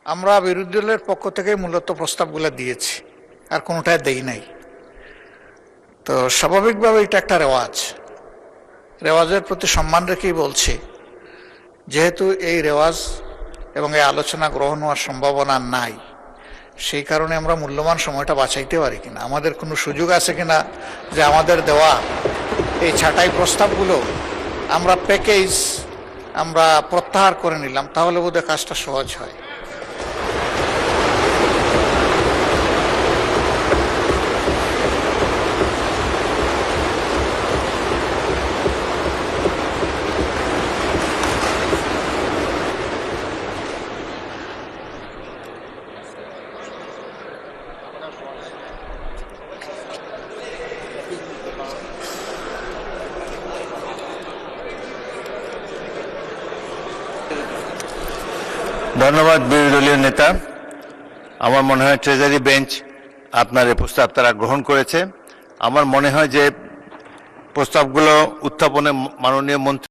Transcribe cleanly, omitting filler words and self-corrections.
আমরা বিরোধী দলের পক্ষ থেকে মূলত প্রস্তাবগুলো দিয়েছি, আর কোনোটাই দেই নাই। তো স্বাভাবিকভাবে এটা একটা রেওয়াজের প্রতি সম্মান রেখেই বলছি, যেহেতু এই রেওয়াজ এবং এই আলোচনা গ্রহণ হওয়ার সম্ভাবনা নাই, সেই কারণে আমরা মূল্যবান সময়টা বাঁচাইতে পারি কিনা, আমাদের কোনো সুযোগ আছে কিনা যে আমাদের দেওয়া এই ছাঁটাই প্রস্তাবগুলো আমরা আমরা প্রত্যাহার করে নিলাম, তাহলে বোধহয় কাজটা সহজ হয়। ধন্যবাদ বিরোধী দলীয় নেতা। আমার মনে হয় ট্রেজারি বেঞ্চ আপনার এই প্রস্তাব তারা গ্রহণ করেছে। আমার মনে হয় যে প্রস্তাবগুলো উত্থাপনে মাননীয় মন্ত্রী